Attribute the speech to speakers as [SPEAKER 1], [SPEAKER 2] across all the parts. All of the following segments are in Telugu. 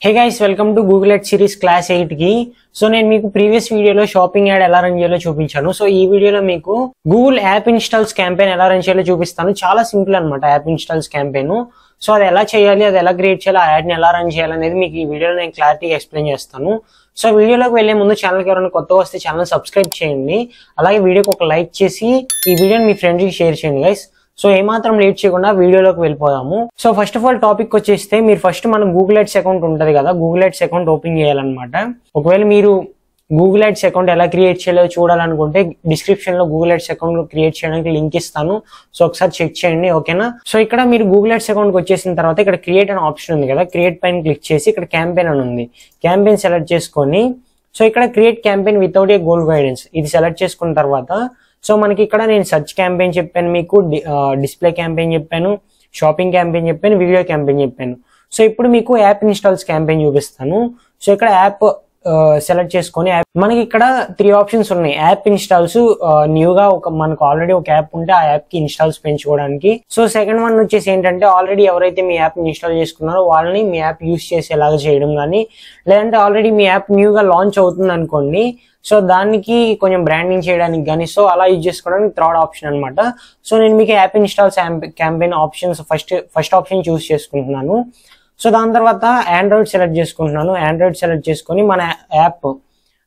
[SPEAKER 1] Hey guys, welcome to Google Ads series class 8 की సో నేను మీకు ప్రీవియస్ వీడియోలో షాపింగ్ యాడ్ ఎలా రన్ చేయాలో చూపించాను. సో ఈ వీడియోలో మీకు గూగుల్ యాప్ ఇన్స్టాల్స్ క్యాంపెయిన్ ఎలా రన్ చేయాలో చూపిస్తాను. చాలా సింపుల్ అన్నమాట యాప్ ఇన్స్టాల్స్ క్యాంపెయిన్. సో అది ఎలా చేయాలి, అది ఎలా క్రియేట్ చేయాలి, ఆ యాడ్ ని ఎలా రన్ చేయాలి అనేది మీకు ఈ వీడియోలో నేను క్లారిటీగా ఎక్స్ప్లెయిన్ చేస్తాను. సో వీడియోలోకి వెళ్లే ముందు ఛానల్కి ఎవరైనా కొత్తగా వస్తే ఛానల్ సబ్స్క్రైబ్ చేయండి. అలాగే వీడియోకి ఒక లైక్ చేసి ఈ వీడియోని మీ ఫ్రెండ్స్కి షేర్ చేయండి గైస్. సో ఏమాత్రం లేట్ చేయకుండా వీడియోలోకి వెళ్ళిపోదాము. So first of all topic వచ్చేస్తే మీరు ఫస్ట్ మన గూగుల్ యాడ్స్ అకౌంట్ ఉంటుంది కదా, గూగుల్ యాడ్స్ అకౌంట్ ఓపెన్ చేయాలన్నమాట. ఒకవేళ మీరు గూగుల్ యాడ్స్ అకౌంట్ ఎలా క్రియేట్ చేయాలో చూడాలనుకుంటే డిస్క్రిప్షన్ లో గూగుల్ యాడ్స్ అకౌంట్ క్రియేట్ చేయడానికి లింక్ ఇస్తాను. సో ఒకసారి చెక్ చేయండి, ఓకేనా. సో ఇక్కడ మీరు గూగుల్ యాడ్స్ అకౌంట్ వచ్చేసిన తర్వాత ఇక్కడ క్రియేట్ అనే ఆప్షన్ ఉంది కదా, క్రియేట్ పైన క్లిక్ చేసి ఇక్కడ క్యాంపెయిన్ అని ఉంది, క్యాంపెయిన్ సెలెక్ట్ చేసుకొని సో ఇక్కడ create campaign without a goal guidance ఇది సెలెక్ట్ చేసుకున్న తర్వాత సో మనకి ఇక్కడ నేను సర్చ్ క్యాంపెయిన్ చెప్పాను, మీకు డిస్ప్లే క్యాంపెయిన్ చెప్పాను, షాపింగ్ క్యాంపెయిన్ చెప్పాను, వీడియో క్యాంపెయిన్ చెప్పాను. సో ఇప్పుడు మీకు యాప్ ఇన్స్టాల్స్ క్యాంపెయిన్ చూపిస్తాను. సో ఇక్కడ యాప్ సెలెక్ట్ చేసుకొని మనకి ఇక్కడ 3 ఆప్షన్స్ ఉన్నాయి. యాప్ ఇన్స్టాల్స్ న్యూగా మనకు ఆల్రెడీ ఒక యాప్ ఉంటే ఆ యాప్ కి ఇన్స్టాల్స్ పెంచుకోవడానికి. సో సెకండ్ వన్ వచ్చేసి ఏంటంటే ఆల్రెడీ ఎవరైతే మీ యాప్ ఇన్స్టాల్ చేసుకున్నారో వాళ్ళని మీ యాప్ యూస్ చేసేలాగా చేయడం కానీ, లేదంటే ఆల్రెడీ మీ యాప్ న్యూగా లాంచ్ అవుతుంది అనుకోండి, సో దానికి కొంచెం బ్రాండింగ్ చేయడానికి కానీ సో అలా యూజ్ చేసుకోవడానికి థర్డ్ ఆప్షన్ అనమాట. సో నేను మీకు app installs campaign options first option choose చేసుకుంటున్నాను. సో దాని తర్వాత ఆండ్రాయిడ్ సెలెక్ట్ చేసుకుంటున్నాను. ఆండ్రాయిడ్ సెలెక్ట్ చేసుకొని మన యాప్,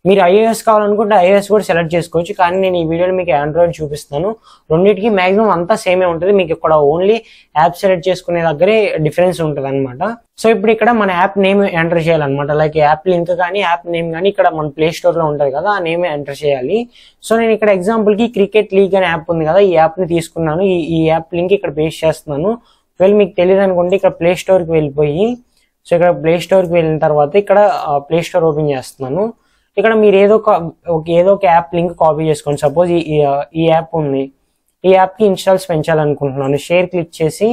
[SPEAKER 1] మీరు ఐఓఎస్ కావాలనుకుంటే ఐఓఎస్ కూడా సెలెక్ట్ చేసుకోవచ్చు, కానీ నేను ఈ వీడియోలో మీకు ఆండ్రాయిడ్ చూపిస్తాను. రెండింటికి మాక్సిమం అంతా సేమే ఉంటుంది, మీకు ఇక్కడ ఓన్లీ యాప్ సెలెక్ట్ చేసుకునే దగ్గరే డిఫరెన్స్ ఉంటుంది అనమాట. సో ఇప్పుడు ఇక్కడ మన యాప్ నేమ్ ఎంటర్ చేయాలన్నమాట. లైక్ యాప్ లింక్ కానీ యాప్ నేమ్ కానీ ఇక్కడ మన ప్లే స్టోర్ లో ఉంటుంది కదా, ఆ నేమ్ ఎంటర్ చేయాలి. సో నేను ఇక్కడ ఎగ్జాంపుల్ కి క్రికెట్ లీగ్ అనే యాప్ ఉంది కదా, ఈ యాప్ ని తీసుకున్నాను. ఈ యాప్ లింక్ ఇక్కడ పేస్ట్ చేస్తున్నాను. ఒకవేళ మీకు తెలియదు అనుకుంటే ఇక్కడ ప్లే స్టోర్ కి వెళ్ళిపోయి సో ఇక్కడ ప్లే స్టోర్ కి వెళ్ళిన తర్వాత ఇక్కడ ప్లే స్టోర్ ఓపెన్ చేస్తున్నాను. ఇక్కడ మీరు ఏదో ఒక యాప్ లింక్ కాపీ చేసుకోండి. సపోజ్ ఈ యాప్ ఉంది, ఈ యాప్ కి ఇన్స్టాల్స్ పెంచాలనుకుంటున్నాను. షేర్ క్లిక్ చేసి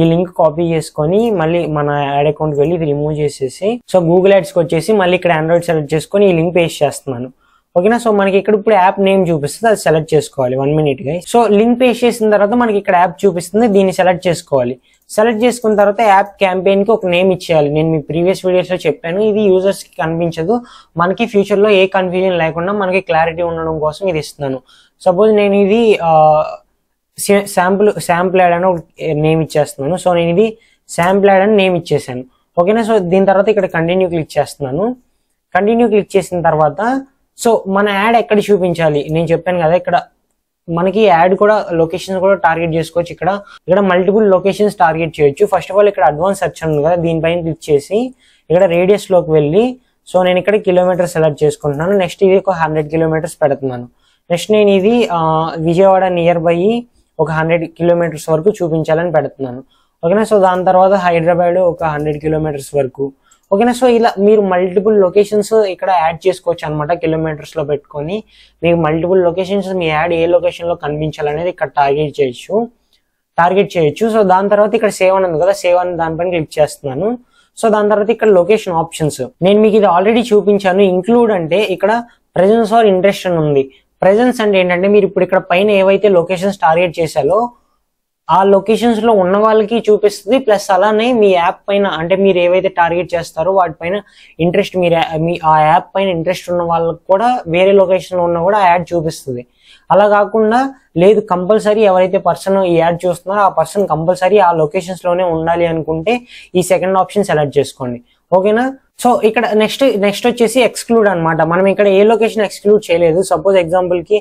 [SPEAKER 1] ఈ లింక్ కాపీ చేసుకొని మళ్ళీ మన యాడ్ అకౌంట్ వెళ్ళి ఇది రిమూవ్ చేసేసి సో గూగుల్ యాడ్స్కి వచ్చేసి మళ్ళీ ఇక్కడ ఆండ్రాయిడ్ సెలెక్ట్ చేసుకొని ఈ లింక్ పేస్ట్ చేస్తున్నాను, ఓకేనా. సో మనకి ఇక్కడ ఇప్పుడు యాప్ నేమ్ చూపిస్తుంది, అది సెలెక్ట్ చేసుకోవాలి. 1 minute గా సో లింక్ పేస్ట్ చేసిన తర్వాత మనకి ఇక్కడ యాప్ చూపిస్తుంది, దీన్ని సెలెక్ట్ చేసుకోవాలి. సెలెక్ట్ చేసుకున్న తర్వాత యాప్ క్యాంపెయిన్ కి ఒక నేమ్ ఇచ్చేయాలి. నేను మీ ప్రీవియస్ వీడియోస్ లో చెప్పాను, ఇది యూజర్స్ కి కనిపించదు, మనకి ఫ్యూచర్ లో ఏ కన్ఫ్యూజన్ లేకుండా మనకి క్లారిటీ ఉండడం కోసం ఇది ఇస్తున్నాను. సపోజ్ నేను ఇది శాంపుల్ యాడ్ అని నేమ్ ఇచ్చేస్తున్నాను. సో నేను ఇది శాంపుల్ యాడ్ అని నేమ్ ఇచ్చేసాను, ఓకేనా. సో దీని తర్వాత ఇక్కడ కంటిన్యూ క్లిక్ చేస్తున్నాను. కంటిన్యూ క్లిక్ చేసిన తర్వాత సో మన యాడ్ ఎక్కడ చూపించాలి నేను చెప్పాను కదా, ఇక్కడ మనకి యాడ్ కూడా లొకేషన్స్ కూడా టార్గెట్ చేసుకోవచ్చు. ఇక్కడ మల్టిపుల్ లొకేషన్స్ టార్గెట్ చేయొచ్చు. ఫస్ట్ ఆఫ్ ఆల్ ఇక్కడ అడ్వాన్స్ సెర్చ్ ఉంది కదా, దీనిపైన క్లిక్ చేసి ఇక్కడ రేడియస్ లోకి వెళ్ళి సో నేను ఇక్కడ కిలోమీటర్ సెలెక్ట్ చేసుకుంటున్నాను. నెక్స్ట్ ఇది ఒక 100 కిలోమీటర్స్ పెడుతున్నాను. నెక్స్ట్ నేను ఇది విజయవాడ నియర్ బై ఒక 100 కిలోమీటర్స్ వరకు చూపించాలని పెడుతున్నాను, ఓకేనా. సో దాని తర్వాత హైదరాబాద్ ఒక 100 కిలోమీటర్స్ వరకు, ఓకేనా. సో ఇలా మీరు మల్టిపుల్ లొకేషన్స్ ఇక్కడ యాడ్ చేసుకోవచ్చు అనమాట. కిలోమీటర్స్ లో పెట్టుకొని మీకు మల్టిపుల్ లొకేషన్స్ మీ యాడ్ ఏ లొకేషన్ లో కనిపించాలనేది ఇక్కడ టార్గెట్ చేయొచ్చు. సో దాని తర్వాత ఇక్కడ సేవ్ అని ఉంది కదా, సేవ్ అని దానిపైన క్లిక్ చేస్తున్నాను. సో దాని తర్వాత ఇక్కడ లొకేషన్ ఆప్షన్స్ నేను మీకు ఇది ఆల్రెడీ చూపించాను. ఇంక్లూడ్ అంటే ఇక్కడ ప్రెజెన్స్ ఆర్ ఇంట్రెస్ట్ అని ఉంది. ప్రెజెన్స్ అంటే ఏంటంటే మీరు ఇప్పుడు ఇక్కడ పైన ఏవైతే లొకేషన్స్ టార్గెట్ చేశారో ఆ లొకేషన్స్ లో ఉన్న వాళ్ళకి చూపిస్తుంది, ప్లస్ అలానే మీ యాప్ పైన అంటే మీరు ఏవైతే టార్గెట్ చేస్తారో వాటిపైన ఇంట్రెస్ట్ ఆ యాప్ పైన ఇంట్రెస్ట్ ఉన్న వాళ్ళకి కూడా వేరే లొకేషన్ లో ఉన్నా కూడా ఆ యాడ్ చూపిస్తుంది. అలా కాకుండా లేదు కంపల్సరీ ఎవరైతే పర్సన్ ఈ యాడ్ చూస్తున్నారో ఆ పర్సన్ కంపల్సరీ ఆ లొకేషన్స్ లోనే ఉండాలి అనుకుంటే ఈ సెకండ్ ఆప్షన్ సెలెక్ట్ చేసుకోండి, ఓకేనా. సో ఇక్కడ నెక్స్ట్ వచ్చేసి ఎక్స్క్లూడ్ అనమాట. మనం ఇక్కడ ఏ లొకేషన్ ఎక్స్క్లూడ్ చేయలేదు. సపోజ్ ఎగ్జాంపుల్ కి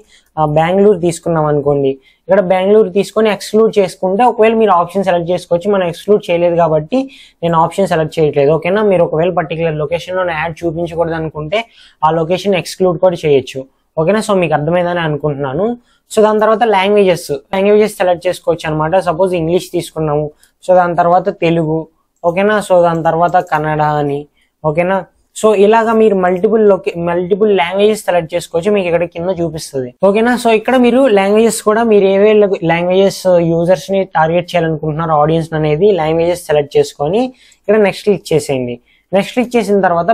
[SPEAKER 1] బెంగళూరు తీసుకున్నాం అనుకోండి, ఇక్కడ బెంగళూరు తీసుకొని ఎక్స్క్లూడ్ చేసుకుంటే ఒకవేళ మీరు ఆప్షన్ సెలెక్ట్ చేసుకోవచ్చు. మనం ఎక్స్క్లూడ్ చేయలేదు కాబట్టి నేను ఆప్షన్ సెలెక్ట్ చేయట్లేదు, ఓకేనా. మీరు ఒకవేళ పర్టికులర్ లొకేషన్ లో యాడ్ చూపించకూడదు అనుకుంటే ఆ లొకేషన్ ఎక్స్క్లూడ్ కూడా చేయొచ్చు, ఓకేనా. సో మీకు అర్థమైందని అనుకుంటున్నాను. సో దాని తర్వాత లాంగ్వేజెస్ సెలెక్ట్ చేసుకోవచ్చు అనమాట. సపోజ్ ఇంగ్లీష్ తీసుకున్నాము, సో దాని తర్వాత తెలుగు, ఓకేనా. సో దాని తర్వాత కన్నడ అని, ఓకేనా. సో ఇలాగా మీరు మల్టిపుల్ లాంగ్వేజెస్ సెలెక్ట్ చేసుకోవచ్చు, మీకు ఇక్కడ కింద చూపిస్తుంది, ఓకేనా. సో ఇక్కడ మీరు లాంగ్వేజెస్ కూడా మీరు ఏవే లాంగ్వేజెస్ యూజర్స్ ని టార్గెట్ చేయాలనుకుంటున్నారు ఆడియన్స్ అనేది లాంగ్వేజెస్ సెలెక్ట్ చేసుకొని ఇక్కడ నెక్స్ట్ క్లిక్ చేసేయండి. నెక్స్ట్ క్లిక్ చేసిన తర్వాత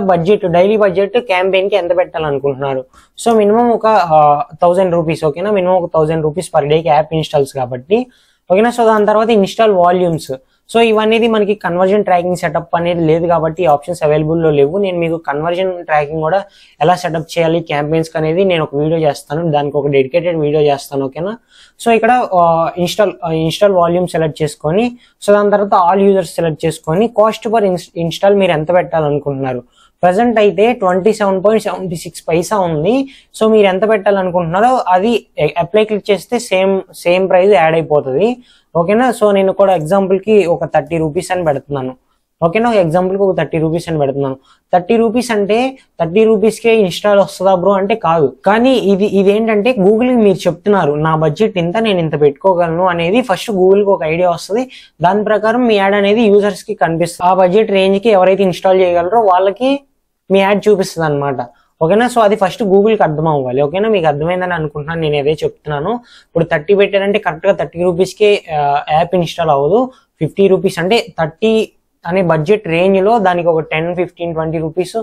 [SPEAKER 1] డైలీ బడ్జెట్ క్యాంపెయిన్ కి ఎంత పెట్టాలనుకుంటున్నారు. సో మినిమం ఒక 1000 రూపీస్, ఓకేనా. మినిమం ఒక 1000 రూపీస్ పర్ డేకి యాప్ ఇన్స్టాల్స్ కాబట్టి, ఓకేనా. సో దాని తర్వాత ఇన్స్టాల్ వాల్యూమ్స్ సో ఇవన్నీ మనకి కన్వర్జన్ ట్రాకింగ్ సెటప్ అనేది లేదు కాబట్టి ఆప్షన్స్ అవైలబుల్ లో లేవు. నేను మీకు కన్వర్జన్ ట్రాకింగ్ కూడా ఎలా సెటప్ చేయాలి క్యాంపెయిన్స్ అనేది నేను ఒక వీడియో చేస్తాను, దానికి ఒక డెడికేటెడ్ వీడియో చేస్తాను. ఓకేనా. సో ఇక్కడ ఇన్స్టాల్ వాల్యూమ్ సెలెక్ట్ చేసుకొని, సో దాని తర్వాత ఆల్ యూజర్స్ సెలెక్ట్ చేసుకొని కాస్ట్ పర్ ఇన్స్టాల్ మీరు ఎంత పెట్టాలనుకుంటున్నారు. ప్రజెంట్ అయితే 27.76 పైసా ఉంది. సో మీరు ఎంత పెట్టాలనుకుంటున్నారో అది అప్లై క్లిక్ చేస్తే సేమ్ ప్రైస్ యాడ్ అయిపోతుంది. ఓకేనా. సో నేను కూడా ఎగ్జాంపుల్ కి ఒక 30 రూపీస్ అని పెడుతున్నాను. ఓకేనా. ఎగ్జాంపుల్ కి ఒక 30 రూపీస్ అని పెడుతున్నాను. 30 రూపీస్ అంటే 30 రూపీస్కే ఇన్స్టాల్ వస్తుందా బ్రో అంటే కాదు. కానీ ఇదేంటంటే గూగుల్ కి మీరు చెప్తున్నారు నా బడ్జెట్ ఇంత, నేను ఇంత పెట్టుకోగలను అనేది ఫస్ట్ గూగుల్ కి ఒక ఐడియా వస్తుంది. దాని ప్రకారం మీ యాడ్ అనేది యూజర్స్ కి కనిపిస్తుంది. ఆ బడ్జెట్ రేంజ్ కి ఎవరైతే ఇన్స్టాల్ చేయగలరో వాళ్ళకి మీ యాడ్ చూపిస్తుంది అనమాట. ఓకేనా. సో అది ఫస్ట్ గూగుల్ కి అర్థం అవ్వాలి. ఓకేనా. మీకు అర్థమైందని అనుకుంటున్నాను, నేను అదే చెప్తున్నాను. ఇప్పుడు 30 పెట్టారంటే కరెక్ట్ గా 30 రూపీస్కి యాప్ ఇన్స్టాల్ అవ్వదు. 50 రూపీస్ అంటే 30 అనే బడ్జెట్ రేంజ్ లో దానికి ఒక 10, 15, 20 రూపీస్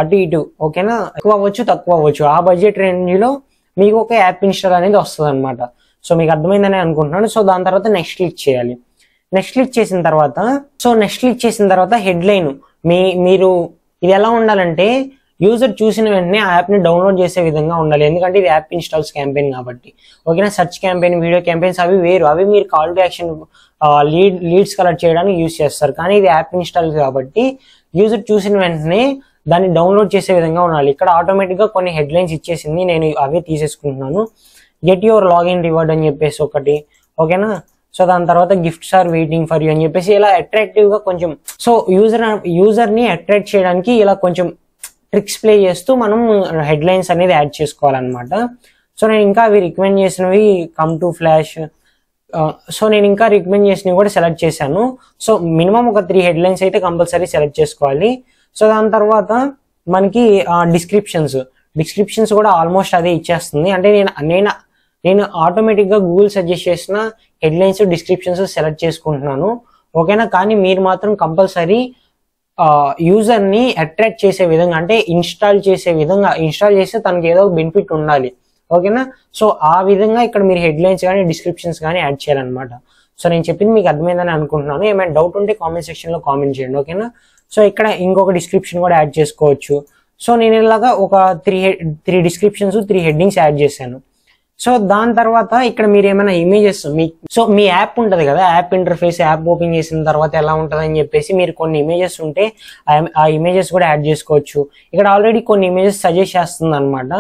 [SPEAKER 1] అటు ఇటు. ఓకేనా. ఎక్కువ అవ్వచ్చు తక్కువ అవ్వచ్చు. ఆ బడ్జెట్ రేంజ్ లో మీకు ఒక యాప్ ఇన్స్టాల్ అనేది వస్తుంది అనమాట. సో మీకు అర్థమైందని అనుకుంటున్నాను. సో దాని తర్వాత నెక్స్ట్ క్లిక్ చేయాలి. నెక్స్ట్ క్లిక్ చేసిన తర్వాత హెడ్ లైన్ మీరు ఇది ఎలా ఉండాలంటే యూజర్ చూసిన వెంటనే ఆ యాప్ ని డౌన్లోడ్ చేసే విధంగా ఉండాలి. ఎందుకంటే ఇది యాప్ ఇన్స్టాల్స్ క్యాంపెయిన్ కాబట్టి. ఓకేనా. సెర్చ్ క్యాంపెయిన్, వీడియో క్యాంపెయిన్స్ అవి వేరు. అవి మీరు call to action leads collect చేయడానికి యూజ్ చేస్తారు. కానీ ఇది యాప్ ఇన్స్టాల్ కాబట్టి యూజర్ చూసిన వెంటనే దాన్ని డౌన్లోడ్ చేసే విధంగా ఉండాలి. ఇక్కడ ఆటోమేటిక్ గా కొన్ని హెడ్ లైన్స్ ఇచ్చేసింది, నేను అవే తీసేసుకుంటున్నాను. గెట్ యువర్ లాగిన్ రివార్డ్ అని చెప్పేసి ఒకటి. ఓకేనా. సో దాని తర్వాత gifts are waiting for you అని చెప్పేసి ఇలా అట్రాక్టివ్ గా కొంచెం, సో యూజర్ ని అట్రాక్ట్ చేయడానికి ఇలా కొంచెం ట్రిక్స్ ప్లే చేస్తూ మనం హెడ్ లైన్స్ అనేది యాడ్ చేసుకోవాలన్నమాట. సో నేను ఇంకా అవి రికమెండ్ చేసినవి కమ్ టు ఫ్లాష్, సో నేను ఇంకా రికమెండ్ చేసినవి కూడా సెలెక్ట్ చేశాను. సో మినిమం ఒక 3 హెడ్ లైన్స్ అయితే కంపల్సరీ సెలెక్ట్ చేసుకోవాలి. సో దాని తర్వాత మనకి డిస్క్రిప్షన్స్ కూడా ఆల్మోస్ట్ అదే ఇచ్చేస్తుంది. అంటే నేను ఆటోమేటిక్ గా గూగుల్ సజెస్ట్ చేసిన హెడ్ లైన్స్ డిస్క్రిప్షన్స్ సెలెక్ట్ చేసుకుంటున్నాను. ఓకేనా. కానీ మీరు మాత్రం కంపల్సరీ యూజర్ ని అట్రాక్ట్ చేసే విధంగా, అంటే ఇన్స్టాల్ చేస్తే తనకి ఏదో బెనిఫిట్ ఉండాలి. ఓకేనా. సో ఆ విధంగా ఇక్కడ మీరు హెడ్ లైన్స్ కానీ డిస్క్రిప్షన్స్ కానీ యాడ్ చేయాలన్నమాట. సో నేను చెప్పింది మీకు అర్థమైందని అనుకుంటున్నాను. ఏమైనా డౌట్ ఉంటే కామెంట్ సెక్షన్ లో కామెంట్ చేయండి. ఓకేనా. సో ఇక్కడ ఇంకొక డిస్క్రిప్షన్ కూడా యాడ్ చేసుకోవచ్చు. సో నేను ఇలాగా ఒక 3 డిస్క్రిప్షన్స్ 3 హెడ్డింగ్స్ యాడ్ చేశాను. సో దాని తర్వాత ఇక్కడ మీరు ఏమైనా ఇమేజెస్ మీ యాప్ ఉంటది కదా, యాప్ ఇంటర్ఫేస్, యాప్ ఓపెన్ చేసిన తర్వాత ఎలా ఉంటది అని చెప్పేసి మీరు కొన్ని ఇమేజెస్ ఉంటే ఆ ఇమేజెస్ కూడా యాడ్ చేసుకోవచ్చు. ఇక్కడ ఆల్రెడీ కొన్ని ఇమేజెస్ సజెస్ట్ చేస్తుంది అనమాట.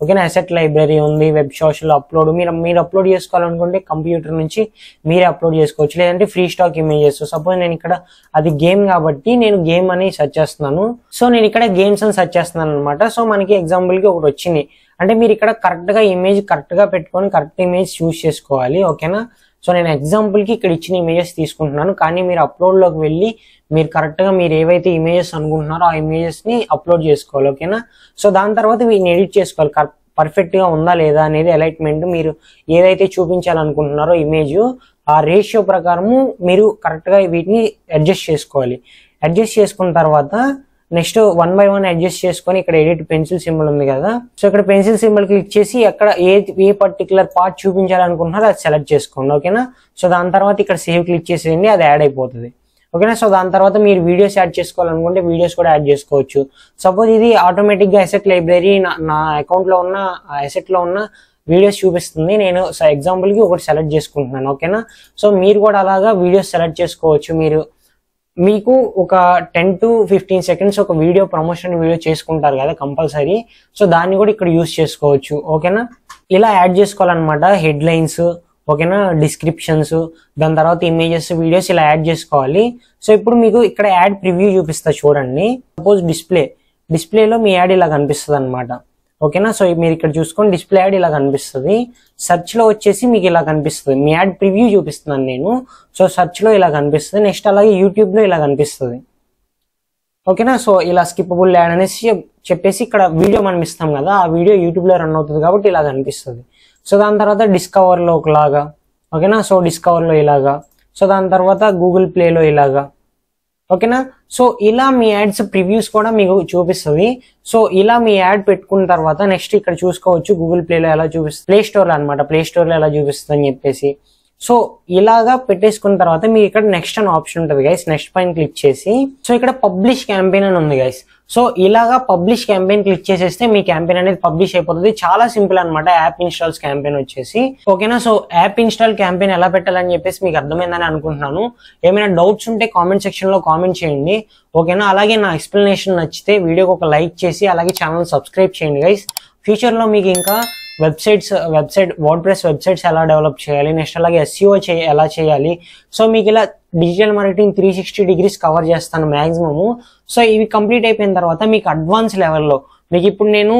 [SPEAKER 1] ఓకేనా. అసెట్ లైబ్రరీ ఉంది, వెబ్ సోషల్ అప్లోడ్, మీరు అప్లోడ్ చేసుకోవాలనుకుంటే కంప్యూటర్ నుంచి మీరే అప్లోడ్ చేసుకోవచ్చు. లేదంటే ఫ్రీ స్టాక్ ఇమేజెస్. సపోజ్ నేను ఇక్కడ అది గేమ్ కాబట్టి నేను గేమ్ అని సెర్చ్ చేస్తున్నాను. సో నేను ఇక్కడ గేమ్స్ అని సెర్చ్ చేస్తున్నాను అనమాట. సో మనకి ఎగ్జాంపుల్ కి ఒకటి వచ్చింది. అంటే మీరు ఇక్కడ కరెక్ట్ గా ఇమేజ్ కరెక్ట్ గా పెట్టుకొని కరెక్ట్ ఇమేజ్ చూస్ చేసుకోవాలి. ఓకేనా. సో నేను ఎగ్జాంపుల్ కి ఇక్కడ ఇచ్చిన ఇమేజెస్ తీసుకుంటున్నాను. కానీ మీరు అప్లోడ్ లోకి వెళ్ళి మీరు కరెక్ట్ గా మీరు ఏవైతే ఇమేజెస్ అనుకుంటున్నారో ఆ ఇమేజెస్ ని అప్లోడ్ చేసుకోవాలి. ఓకేనా. సో దాని తర్వాత వీటిని ఎడిట్ చేసుకోవాలి. పర్ఫెక్ట్ గా ఉందా లేదా అనేది అలైట్మెంట్, మీరు ఏదైతే చూపించాలనుకుంటున్నారో ఇమేజ్ ఆ రేషియో ప్రకారము మీరు కరెక్ట్ గా వీటిని అడ్జస్ట్ చేసుకోవాలి. అడ్జస్ట్ చేసుకున్న తర్వాత నెక్స్ట్ 1 by 1 అడ్జస్ట్ చేసుకొని ఇక్కడ ఎడిట్ పెన్సిల్ సింబల్ ఉంది కదా, సో ఇక్కడ పెన్సిల్ సింబల్ క్లిక్ చేసి అక్కడ ఏ పర్టికులర్ పార్ట్ చూపించాలనుకుంటున్నారో అది సెలెక్ట్ చేసుకోండి. ఓకేనా. సో దాని తర్వాత ఇక్కడ సేవ్ క్లిక్ చేసేయండి, అది యాడ్ అయిపోతుంది. ఓకేనా. సో దాని తర్వాత మీరు వీడియోస్ యాడ్ చేసుకోవాలనుకుంటే వీడియోస్ కూడా యాడ్ చేసుకోవచ్చు. సపోజ్ ఇది ఆటోమేటిక్ గా అసెట్ లైబ్రరీ నా అకౌంట్ లో ఉన్న అసెట్ లో ఉన్న వీడియోస్ చూపిస్తుంది. నేను ఎగ్జాంపుల్ కి ఒకటి సెలెక్ట్ చేసుకుంటున్నాను. ఓకేనా. సో మీరు కూడా అలాగా వీడియోస్ సెలెక్ట్ చేసుకోవచ్చు. మీకు ఒక 10 to 15 seconds ఒక వీడియో ప్రమోషన్ వీడియో చేసుకుంటారు కదా కంపల్సరీ, సో దాన్ని కూడా ఇక్కడ యూస్ చేసుకోవచ్చు. ఓకేనా. ఇలా యాడ్ చేసుకోవాలన్నమాట హెడ్ లైన్స్. ఓకేనా. డిస్క్రిప్షన్స్, దాని తర్వాత ఇమేజెస్, వీడియోస్ ఇలా యాడ్ చేసుకోవాలి. సో ఇప్పుడు మీకు ఇక్కడ యాడ్ ప్రివ్యూ చూపిస్తా చూడండి. సపోజ్ డిస్ప్లేలో మీ యాడ్ ఇలా కనిపిస్తుంది అనమాట. ఓకేనా. సో మీరు ఇక్కడ చూసుకొని డిస్ప్లే యాడ్ ఇలా కనిపిస్తుంది. సెర్చ్ లో వచ్చేసి మీకు ఇలా కనిపిస్తుంది. మీ యాడ్ ప్రివ్యూ చూపిస్తున్నాను నేను. సో సెర్చ్ లో ఇలా కనిపిస్తుంది. నెక్స్ట్ అలాగే యూట్యూబ్ లో ఇలా కనిపిస్తుంది. ఓకేనా. సో ఇలా స్కిప్పబుల్ యాడ్ అనేసి చెప్పేసి ఇక్కడ వీడియో మనం ఇస్తాం కదా, ఆ వీడియో యూట్యూబ్ లో రన్ అవుతుంది కాబట్టి ఇలా కనిపిస్తుంది. సో దాని తర్వాత డిస్కవర్ లో ఒకలాగా. ఓకేనా. సో డిస్కవర్ లో ఇలాగా. సో దాని తర్వాత గూగుల్ ప్లే లో ఇలాగా. ఓకేనా. సో ఇలా మీ యాడ్స్ ప్రివ్యూస్ కూడా మీకు చూపిస్తుంది. సో ఇలా మీ యాడ్ పెట్టుకున్న తర్వాత నెక్స్ట్ ఇక్కడ చూసుకోవచ్చు గూగుల్ ప్లేలో ఎలా చూపిస్తుంది, ప్లే స్టోర్ లో అనమాట, ప్లే స్టోర్ లో ఎలా చూపిస్తుంది అని చెప్పేసి. సో ఇలాగా పెట్టేసుకున్న తర్వాత మీకు ఇక్కడ నెక్స్ట్ అనే ఆప్షన్ ఉంటుంది గైస్. నెక్స్ట్ పైన క్లిక్ చేసి సో ఇక్కడ పబ్లిష్ క్యాంపెయిన్ అని ఉంది గైస్. సో ఇలాగా పబ్లిష్ క్యాంపెయిన్ క్లిక్ చేసేస్తే మీ క్యాంపెయిన్ అనేది పబ్లిష్ అయిపోతుంది. చాలా సింపుల్ అనమాట యాప్ ఇన్స్టాల్స్ క్యాంపెయిన్ వచ్చేసి. ఓకేనా, సో యాప్ ఇన్స్టాల్ క్యాంపెయిన్ ఎలా పెట్టాలని చెప్పేసి మీకు అర్థమైందని అనుకుంటున్నాను. ఏమైనా డౌట్స్ ఉంటే కామెంట్ సెక్షన్ లో కామెంట్ చేయండి. ఓకేనా, అలాగే నా ఎక్స్ప్లెనేషన్ నచ్చితే వీడియోకి ఒక లైక్ చేసి అలాగే ఛానల్ సబ్స్క్రైబ్ చేయండి గైస్. ఫ్యూచర్ లో మీకు ఇంకా వెబ్సైట్ వర్డ్ప్రెస్ వెబ్సైట్స్ ఎలా డెవలప్ చేయాలి, నెక్స్ట్ అలాగే SEO ఎలా చేయాలి, సో మీకు ఇలా డిజిటల్ మార్కెటింగ్ 360 degrees కవర్ చేస్తాను మాక్సిమము. సో ఇవి కంప్లీట్ అయిపోయిన తర్వాత మీకు అడ్వాన్స్ లెవెల్లో మీకు ఇప్పుడు నేను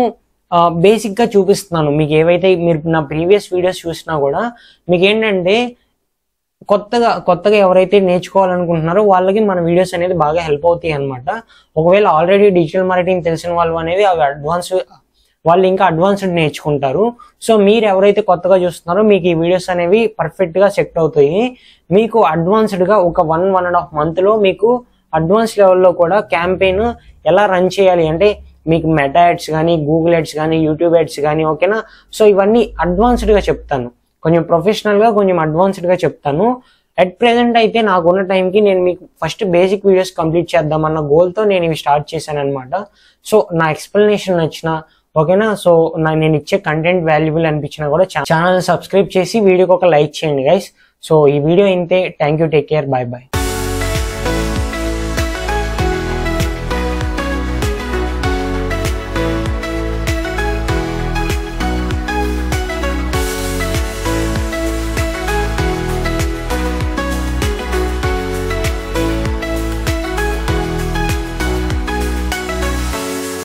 [SPEAKER 1] బేసిక్ గా చూపిస్తున్నాను. మీకు ఏవైతే మీరు నా ప్రీవియస్ వీడియోస్ చూసినా కూడా మీకు ఏంటంటే కొత్తగా ఎవరైతే నేర్చుకోవాలనుకుంటున్నారో వాళ్ళకి మన వీడియోస్ అనేది బాగా హెల్ప్ అవుతాయి అనమాట. ఒకవేళ ఆల్రెడీ డిజిటల్ మార్కెటింగ్ తెలిసిన వాళ్ళు అనేది అవి వాళ్ళు ఇంకా అడ్వాన్స్డ్ నేర్చుకుంటారు. సో మీరు ఎవరైతే కొత్తగా చూస్తున్నారో మీకు ఈ వీడియోస్ అనేవి పర్ఫెక్ట్ గా సెట్ అవుతాయి. మీకు అడ్వాన్స్డ్ గా ఒక 1.5 month లో మీకు అడ్వాన్స్ లెవెల్లో కూడా క్యాంపెయిన్ ఎలా రన్ చేయాలి అంటే మీకు మెటా యాడ్స్ కానీ, గూగుల్ యాడ్స్ కానీ, యూట్యూబ్ యాడ్స్ కానీ, ఓకేనా. సో ఇవన్నీ అడ్వాన్స్డ్ గా చెప్తాను, కొంచెం ప్రొఫెషనల్ గా కొంచెం అడ్వాన్స్డ్ గా చెప్తాను. అట్ ప్రెసెంట్ అయితే నాకున్న టైంకి నేను మీకు ఫస్ట్ బేసిక్ వీడియోస్ కంప్లీట్ చేద్దామన్న గోల్తో నేను ఇవి స్టార్ట్ చేశాను అనమాట. సో నా ఎక్స్ప్లెనేషన్ నచ్చిన, ఓకేనా, సో నేను ఇచ్చే కంటెంట్ వాల్యుబుల్ అనిపించినా కూడా ఛానల్ సబ్స్క్రైబ్ చేసి వీడియోకి ఒక లైక్ చేయండి గైస్. సో ఈ వీడియో ఇంతే. Thank you, take care, bye bye.